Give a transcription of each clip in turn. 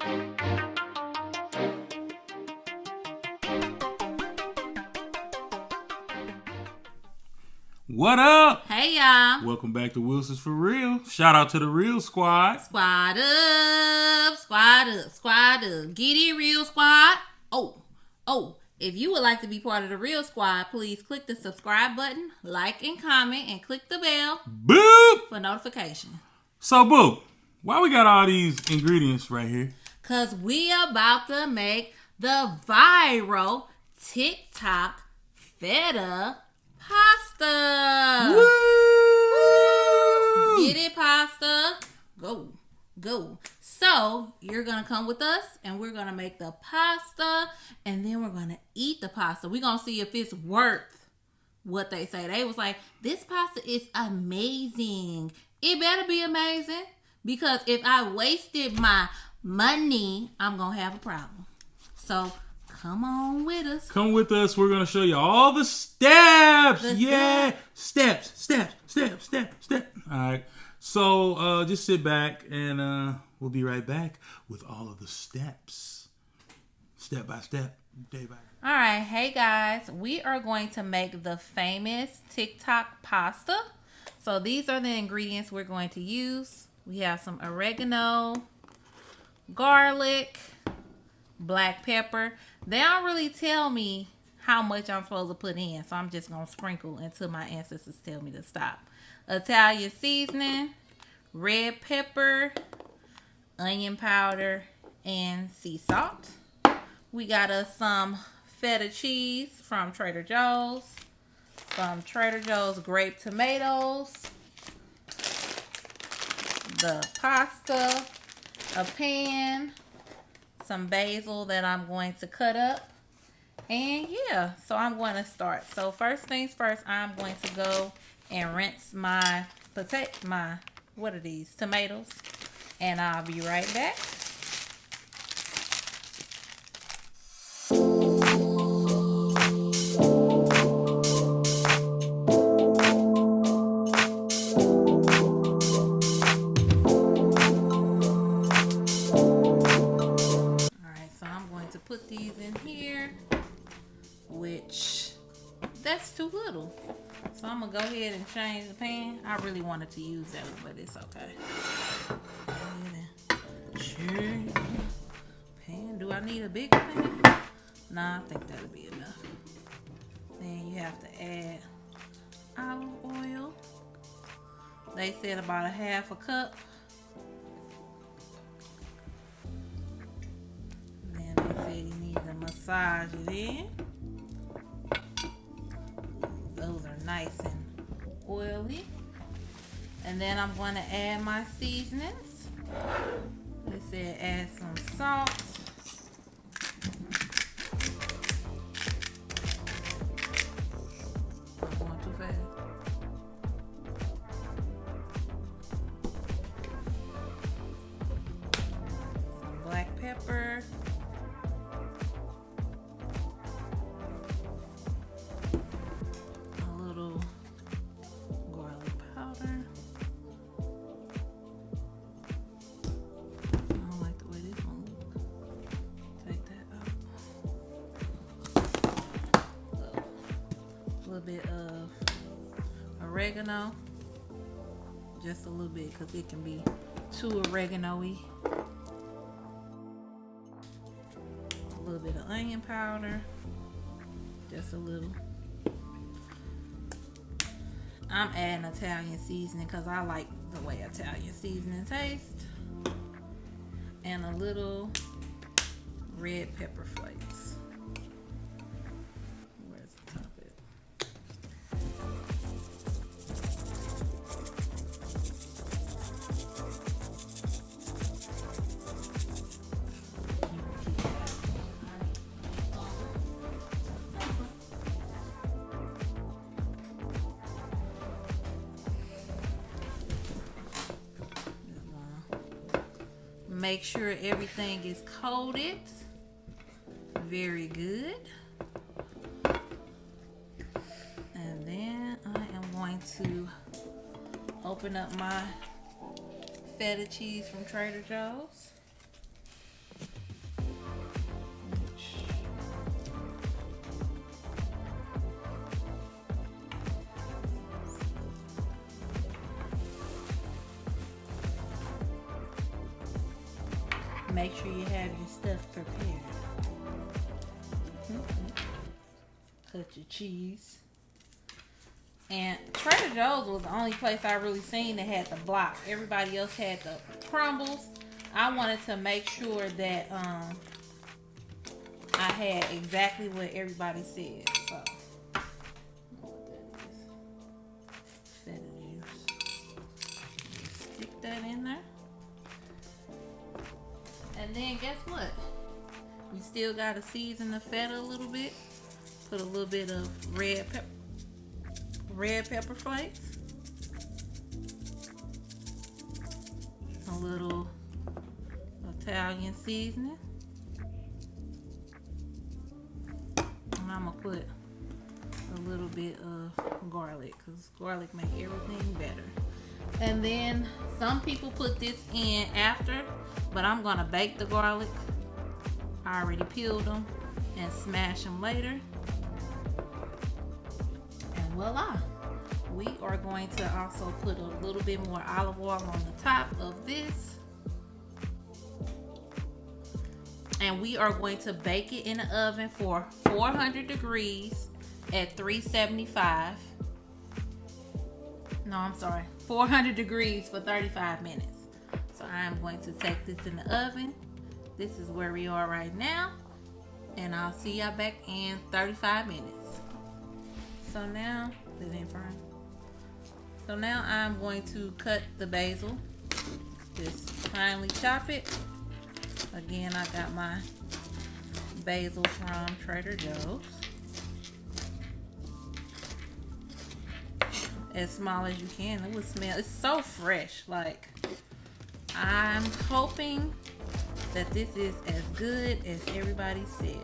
What up? Hey y'all. Welcome back to Wilson's For Real. Shout out to the Real Squad. Squad up, squad up, squad up. Get it, Real Squad. Oh, if you would like to be part of the Real Squad, please click the subscribe button, like and comment, and click the bell Boop! for notification. So, Boo, why we got all these ingredients right here? Because we about to make the viral TikTok Feta pasta. Woo! Get it, pasta. Go. So, you're going to come with us, and we're going to make the pasta, and then we're going to eat the pasta. We're going to see if it's worth what they say. They was like, this pasta is amazing. It better be amazing, because if I wasted my money, I'm going to have a problem. So, come on with us. Come with us. We're going to show you all the steps. Steps. All right. So, just sit back, and we'll be right back with all of the steps. Step by step, day by day. All right. Hey, guys. We are going to make the famous TikTok pasta. So, these are the ingredients we're going to use. We have some oregano, garlic, black pepper. They don't really tell me how much I'm supposed to put in, so I'm just going to sprinkle until my ancestors tell me to stop. Italian seasoning, red pepper, onion powder, and sea salt. We got us some feta cheese from Trader Joe's, some Trader Joe's grape tomatoes, the pasta, a pan, some basil that I'm going to cut up, and yeah, so I'm going to start. So first things first, I'm going to go and rinse my tomatoes, and I'll be right back. Put these in here, which that's too little, so I'm gonna go ahead and change the pan. I really wanted to use that one, but it's okay. Sure. Pan, do I need a bigger pan? Nah, I think that'll be enough. Then you have to add olive oil. They said about a half a cup. You need to massage it in. Those are nice and oily. And then I'm going to add my seasonings. They said add some salt. I'm going too fast. Some black pepper. Bit of oregano, just a little bit, because it can be too oregano-y. A little bit of onion powder, just a little. I'm adding Italian seasoning because I like the way Italian seasoning tastes, and a little red pepper flakes. Make sure everything is coated. Very good. And then I am going to open up my feta cheese from Trader Joe's. make sure you have your stuff prepared. Cut your cheese. And Trader Joe's was the only place I really seen that had the block. Everybody else had the crumbles. I wanted to make sure that I had exactly what everybody said. So, Feta juice. Stick that in there. And then guess what? You still gotta season the feta a little bit. Put a little bit of red pepper flakes. A little Italian seasoning. And I'm gonna put a little bit of garlic, because garlic makes everything better. And then some people put this in after, but I'm gonna bake the garlic. I already peeled them and smash them later. And voila. We are going to also put a little bit more olive oil on the top of this. And we are going to bake it in the oven for 400 degrees at 375. No, I'm sorry. 400 degrees for 35 minutes. So I'm going to take this in the oven. This is where we are right now. And I'll see y'all back in 35 minutes. So now, I'm going to cut the basil. Just finely chop it. Again, I got my basil from Trader Joe's. As small as you can. It would smell, it's so fresh. Like, I'm hoping that this is as good as everybody says.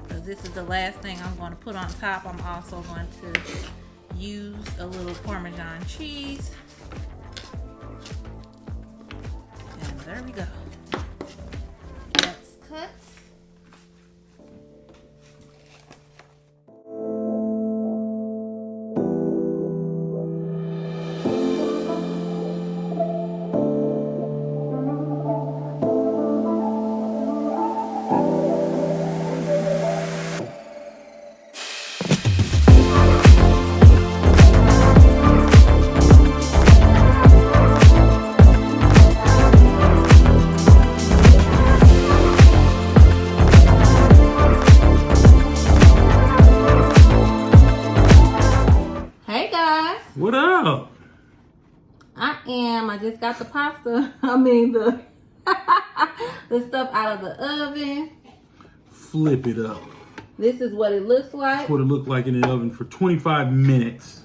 Because this is the last thing I'm going to put on top. I'm also going to use a little Parmesan cheese. And there we go. Let's cut. What up? I just got the pasta. the stuff out of the oven. Flip it up. This is what it looks like. That's what it looked like in the oven for 25 minutes.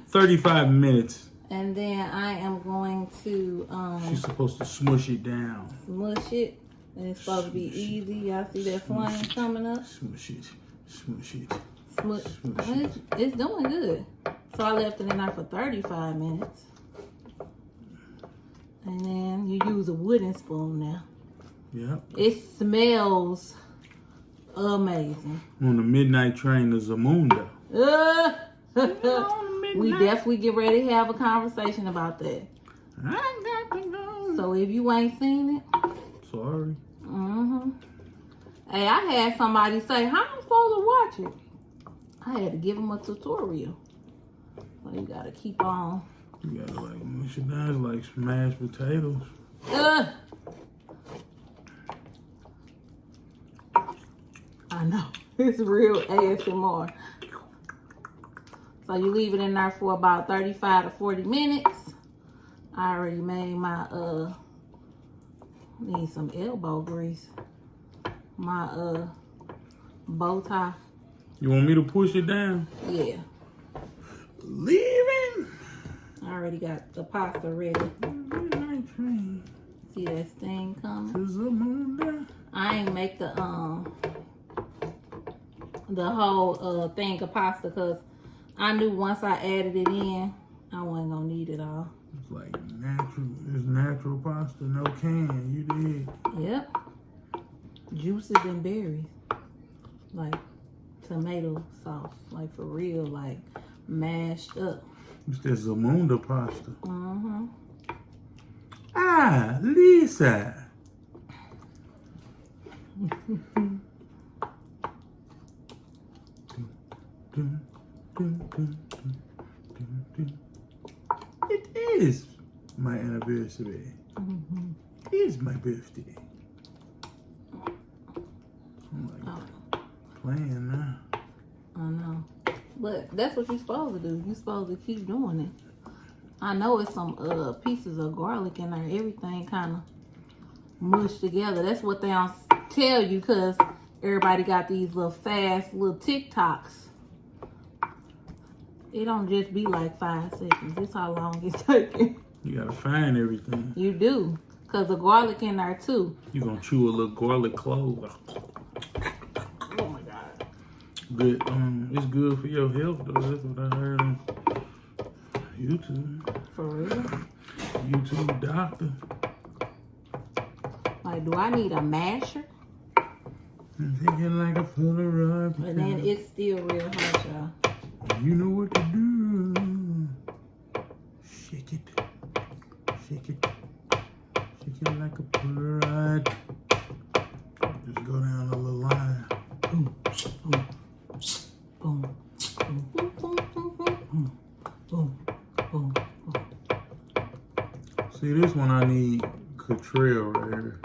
35 minutes. And then I am going to she's supposed to smush it down. Smush it. And it's supposed to be easy. Y'all see that flame coming up? Smush it. Smush it. Smush. It's doing good. So I left it in there for 35 minutes. And then you use a wooden spoon now. Yep. It smells amazing. On the midnight train to Zamunda. We definitely get ready to have a conversation about that. I got to go. So if you ain't seen it. Sorry. Hey, I had somebody say, how am I supposed to watch it? I had to give them a tutorial. So you gotta keep on. You gotta like mush it down like mashed potatoes. I know. It's real ASMR. So you leave it in there for about 35 to 40 minutes. I already made my need some elbow grease. My bow tie. You want me to push it down? Yeah. Leaving. I already got the pasta ready. See that stain coming? I ain't make the whole thing of pasta because I knew once I added it in, I wasn't gonna need it all. It's like natural. It's natural pasta, no can. You did. Yep. Juices and berries, like tomato sauce, like for real, like mashed up. It's that Zamunda pasta. Lisa, Lisa. It is my anniversary. It is my birthday. I'm like, playing now. I know. But that's what you're supposed to do. You're supposed to keep doing it. I know it's some pieces of garlic in there. Everything kind of mushed together. That's what they don't tell you because everybody got these little fast little TikToks. It don't just be like 5 seconds. That's how long it's taking. You gotta find everything. You do. Because the garlic in there too. You gonna chew a little garlic clove. Oh my God. Good. It's good for your health though. That's what I heard on YouTube. For real? YouTube doctor. Like, do I need a masher? I'm thinking like a Polaroid. And then it's still real hot, y'all. You know what to do. Shake it. Shake it. Shake it like a Polaroid. Just go down a little line. Boom, boom, boom, boom, boom, boom, boom, boom, boom. See, this one I need Cottrell right here.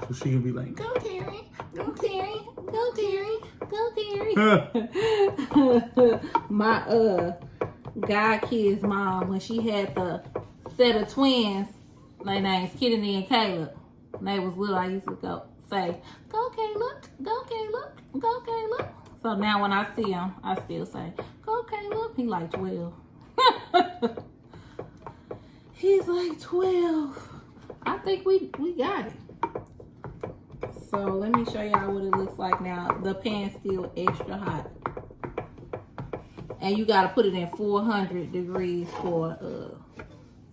So she can be like, go Terry, go Terry, go Terry, go Terry. My god kid's mom, when she had the set of twins, their names Kennedy and Caleb. When they was little, I used to say, go Caleb, go Caleb, go Caleb. So now when I see him, I still say, go Caleb. He like 12. He's like 12. I think we got it. So let me show y'all what it looks like now. The pan's still extra hot. And you gotta put it in 400 degrees for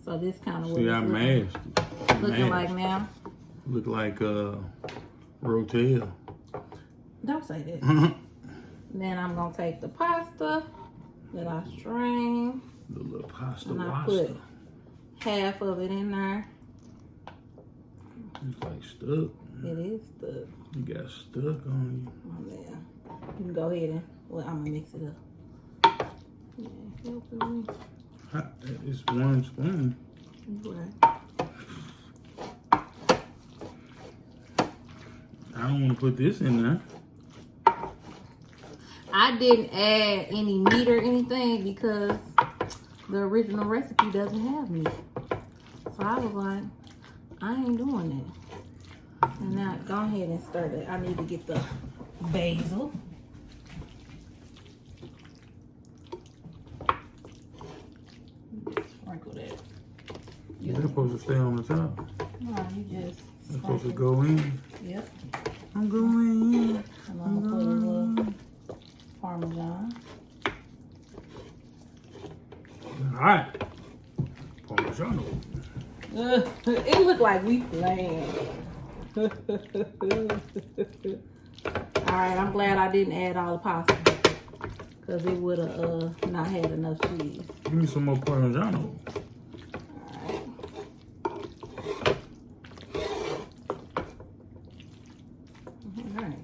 so this kind of see, I mashed it. Looking like now. Look like Rotel. Don't say that. Then I'm gonna take the pasta that I strained. The little pasta and I pasta. put half of it in there. It's like stuck. It is stuck. You got stuck on you. Oh man. You can go ahead and I'm gonna mix it up. Yeah, help me. It's one spoon. Right. I don't want to put this in there. I didn't add any meat or anything because the original recipe doesn't have meat. So I was like, I ain't doing that. And now go ahead and stir it. I need to get the basil. Sprinkle that. They're supposed to stay on the top. No, you just. They're supposed to go in. Yep. I'm going in. And I'm gonna put a little Parmesan. All right. Parmesan. It looked like we playing. Alright, I'm glad I didn't add all the pasta. Because it would have not had enough cheese. Give me some more Parmesan. Alright. Alright.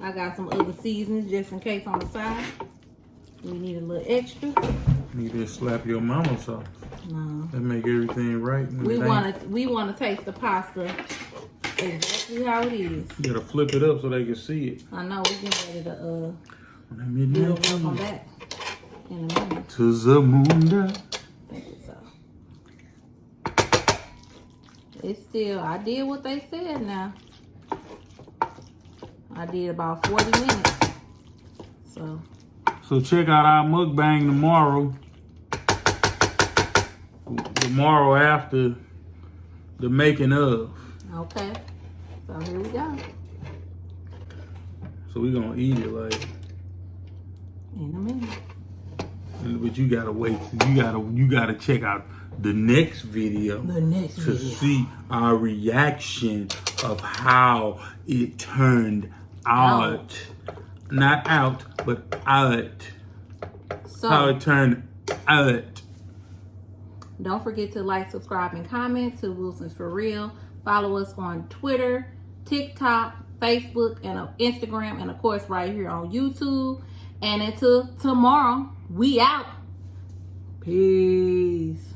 I got some other seasonings just in case on the side. We need a little extra. Need to slap your mama sauce. No. That make everything right. We want to taste the pasta exactly how it is. You gotta flip it up so they can see it. I know we get ready to We'll come back in a minute. To the moon. I think so. It's still, I did what they said now. I did about 40 minutes. So check out our mukbang tomorrow. Tomorrow after the making of. Okay. So here we go. So we're gonna eat it like In a minute. but you gotta wait. You gotta check out the next video. To see our reaction of how it turned out. Not out, but out. So How it turned out. Don't forget to like, subscribe, and comment to Wilson's For Real. Follow us on Twitter, TikTok, Facebook, and Instagram, and of course right here on YouTube. And until tomorrow, we out. Peace.